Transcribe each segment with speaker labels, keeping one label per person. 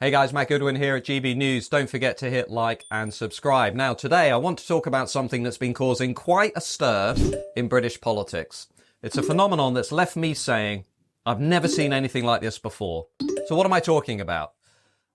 Speaker 1: Hey guys, Matt Goodwin here at GBNews. Don't forget to hit like and subscribe. Now today I want to talk about something that's been causing quite a stir in British politics. It's a phenomenon that's left me saying, I've never seen anything like this before. So what am I talking about?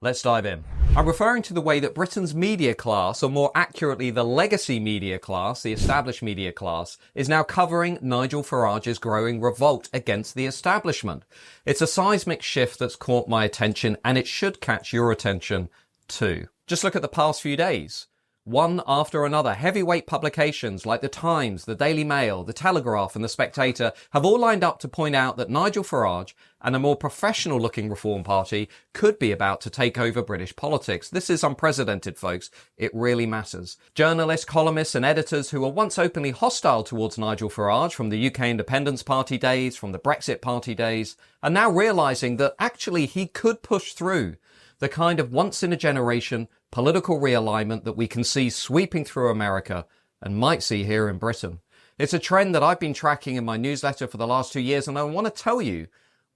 Speaker 1: Let's dive in. I'm referring to the way that Britain's media class, or more accurately the legacy media class, the established media class, is now covering Nigel Farage's growing revolt against the establishment. It's a seismic shift that's caught my attention, and it should catch your attention too. Just look at the past few days. One after another, heavyweight publications like The Times, The Daily Mail, The Telegraph and The Spectator have all lined up to point out that Nigel Farage and a more professional-looking Reform Party could be about to take over British politics. This is unprecedented, folks. It really matters. Journalists, columnists and editors who were once openly hostile towards Nigel Farage from the UK Independence Party days, from the Brexit Party days, are now realising that actually he could push through the kind of once-in-a-generation political realignment that we can see sweeping through America and might see here in Britain. It's a trend that I've been tracking in my newsletter for the last 2 years, and I want to tell you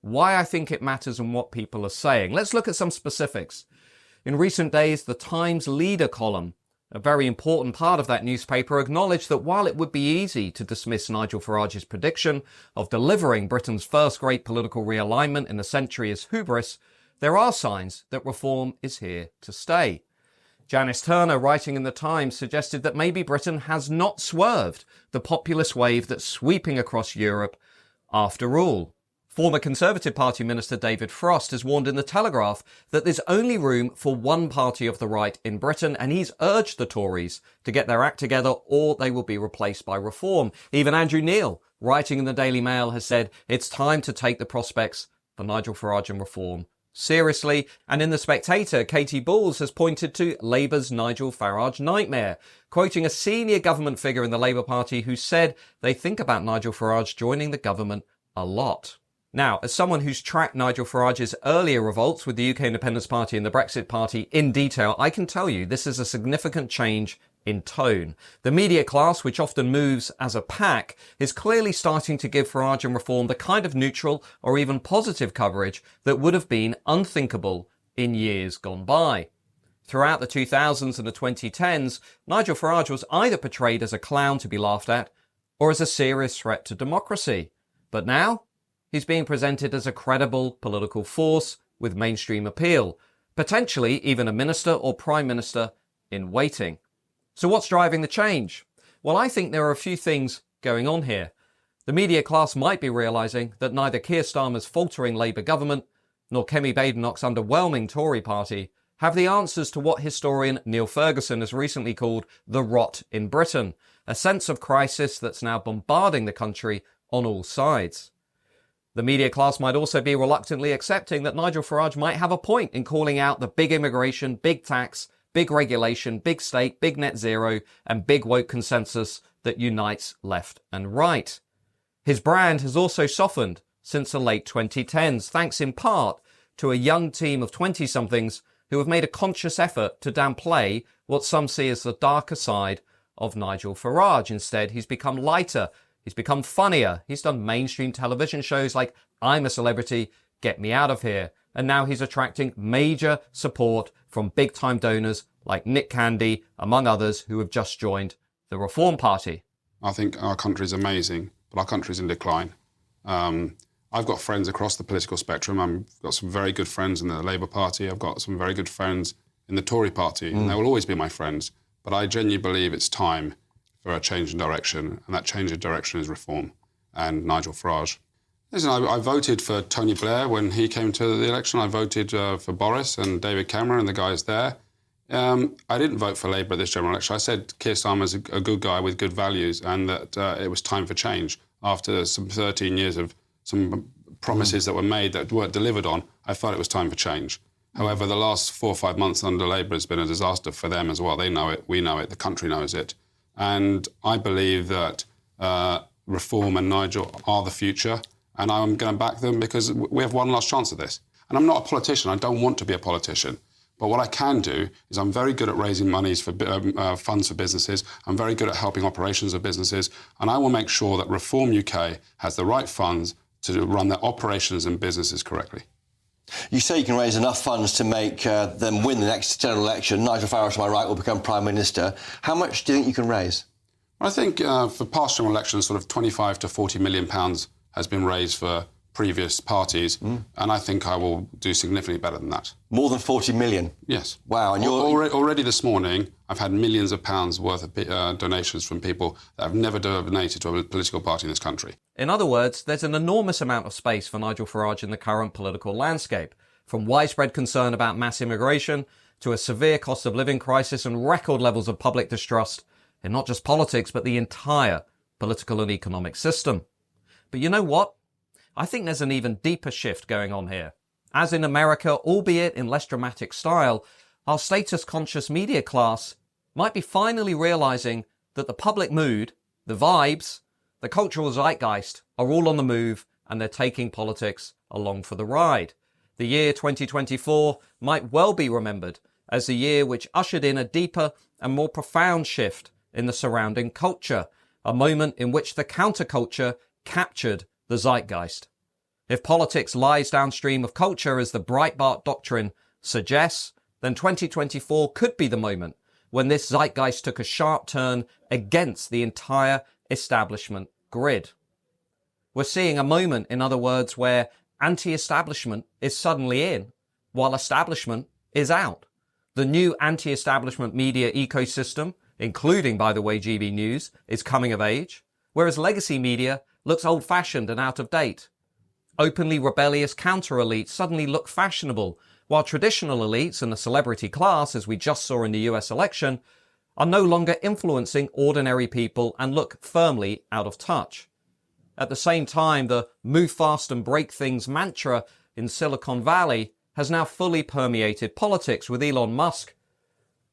Speaker 1: why I think it matters and what people are saying. Let's look at some specifics. In recent days, the Times leader column, a very important part of that newspaper, acknowledged that while it would be easy to dismiss Nigel Farage's prediction of delivering Britain's first great political realignment in a century as hubris, there are signs that reform is here to stay. Janice Turner, writing in The Times, suggested that maybe Britain has not swerved the populist wave that's sweeping across Europe after all. Former Conservative Party Minister David Frost has warned in The Telegraph that there's only room for one party of the right in Britain, and he's urged the Tories to get their act together or they will be replaced by reform. Even Andrew Neil, writing in the Daily Mail, has said it's time to take the prospects for Nigel Farage and reform seriously. And in The Spectator, Katie Balls has pointed to Labour's Nigel Farage nightmare, quoting a senior government figure in the Labour Party who said they think about Nigel Farage joining the government a lot. Now, as someone who's tracked Nigel Farage's earlier revolts with the UK Independence Party and the Brexit Party in detail, I can tell you this is a significant change in tone. The media class, which often moves as a pack, is clearly starting to give Farage and reform the kind of neutral or even positive coverage that would have been unthinkable in years gone by. Throughout the 2000s and the 2010s, Nigel Farage was either portrayed as a clown to be laughed at or as a serious threat to democracy. But now, he's being presented as a credible political force with mainstream appeal, potentially even a minister or prime minister in waiting. So what's driving the change? Well, I think there are a few things going on here. The media class might be realising that neither Keir Starmer's faltering Labour government nor Kemi Badenoch's underwhelming Tory party have the answers to what historian Neil Ferguson has recently called the rot in Britain, a sense of crisis that's now bombarding the country on all sides. The media class might also be reluctantly accepting that Nigel Farage might have a point in calling out the big immigration, big tax, big regulation, big state, big net zero, and big woke consensus that unites left and right. His brand has also softened since the late 2010s, thanks in part to a young team of 20-somethings who have made a conscious effort to downplay what some see as the darker side of Nigel Farage. Instead, he's become lighter, he's become funnier, he's done mainstream television shows like I'm a Celebrity, Get Me Out of Here, and now he's attracting major support from big-time donors like Nick Candy, among others, who have just joined the Reform Party.
Speaker 2: I think our country is amazing, but our country is in decline. I've got friends across the political spectrum. I've got some very good friends in the Labour Party. I've got some very good friends in the Tory Party, and they will always be my friends. But I genuinely believe it's time for a change in direction, and that change in direction is reform and Nigel Farage. Listen, I voted for Tony Blair when he came to the election. I voted for Boris and David Cameron and the guys there. I didn't vote for Labour at this general election. I said Keir Starmer's a good guy with good values and that it was time for change. After some 13 years of some promises that were made that weren't delivered on, I felt it was time for change. However, the last 4 or 5 months under Labour has been a disaster for them as well. They know it, we know it, the country knows it. And I believe that reform and Nigel are the future. And I'm going to back them because we have one last chance at this. And I'm not a politician. I don't want to be a politician. But what I can do is I'm very good at raising monies for funds for businesses. I'm very good at helping operations of businesses. And I will make sure that Reform UK has the right funds to run their operations and businesses correctly.
Speaker 3: You say you can raise enough funds to make them win the next general election. Nigel Farage, to my right, will become Prime Minister. How much do you think you can raise?
Speaker 2: I think for past general elections, sort of 25 to 40 million pounds has been raised for previous parties, and I think I will do significantly better than that.
Speaker 3: More than 40 million?
Speaker 2: Yes.
Speaker 3: Wow. And
Speaker 2: already this morning, I've had millions of pounds worth of donations from people that have never donated to a political party in this country.
Speaker 1: In other words, there's an enormous amount of space for Nigel Farage in the current political landscape, from widespread concern about mass immigration to a severe cost of living crisis and record levels of public distrust in not just politics, but the entire political and economic system. But you know what? I think there's an even deeper shift going on here. As in America, albeit in less dramatic style, our status-conscious media class might be finally realizing that the public mood, the vibes, the cultural zeitgeist are all on the move, and they're taking politics along for the ride. The year 2024 might well be remembered as the year which ushered in a deeper and more profound shift in the surrounding culture, a moment in which the counterculture captured the zeitgeist. If politics lies downstream of culture, as the Breitbart doctrine suggests, then 2024 could be the moment when this zeitgeist took a sharp turn against the entire establishment grid. We're seeing a moment, in other words, where anti-establishment is suddenly in, while establishment is out. The new anti-establishment media ecosystem, including, by the way, GBNews, is coming of age, whereas legacy media looks old-fashioned and out of date. Openly rebellious counter-elites suddenly look fashionable, while traditional elites and the celebrity class, as we just saw in the US election, are no longer influencing ordinary people and look firmly out of touch. At the same time, the move fast and break things mantra in Silicon Valley has now fully permeated politics, with Elon Musk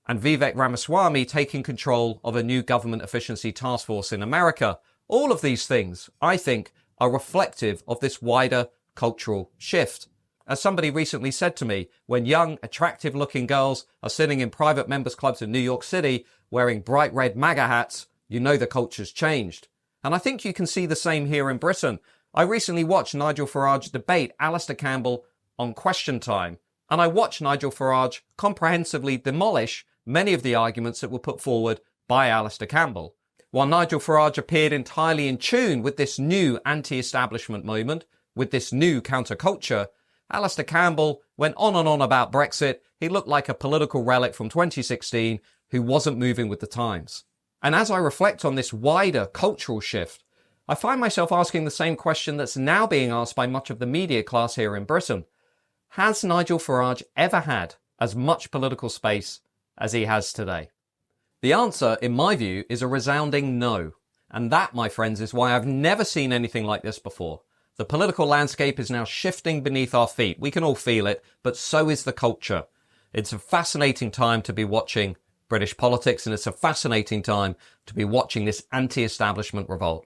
Speaker 1: and Vivek Ramaswamy taking control of a new government efficiency task force in America. All of these things, I think, are reflective of this wider cultural shift. As somebody recently said to me, when young, attractive-looking girls are sitting in private members' clubs in New York City wearing bright red MAGA hats, you know the culture's changed. And I think you can see the same here in Britain. I recently watched Nigel Farage debate Alastair Campbell on Question Time, and I watched Nigel Farage comprehensively demolish many of the arguments that were put forward by Alastair Campbell. While Nigel Farage appeared entirely in tune with this new anti-establishment moment, with this new counterculture, Alastair Campbell went on and on about Brexit. He looked like a political relic from 2016 who wasn't moving with the times. And as I reflect on this wider cultural shift, I find myself asking the same question that's now being asked by much of the media class here in Britain. Has Nigel Farage ever had as much political space as he has today? The answer, in my view, is a resounding no. And that, my friends, is why I've never seen anything like this before. The political landscape is now shifting beneath our feet. We can all feel it, but so is the culture. It's a fascinating time to be watching British politics, and it's a fascinating time to be watching this anti-establishment revolt.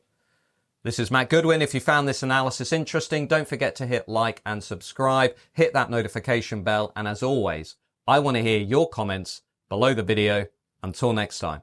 Speaker 1: This is Matt Goodwin. If you found this analysis interesting, don't forget to hit like and subscribe, hit that notification bell, and as always, I want to hear your comments below the video. Until next time.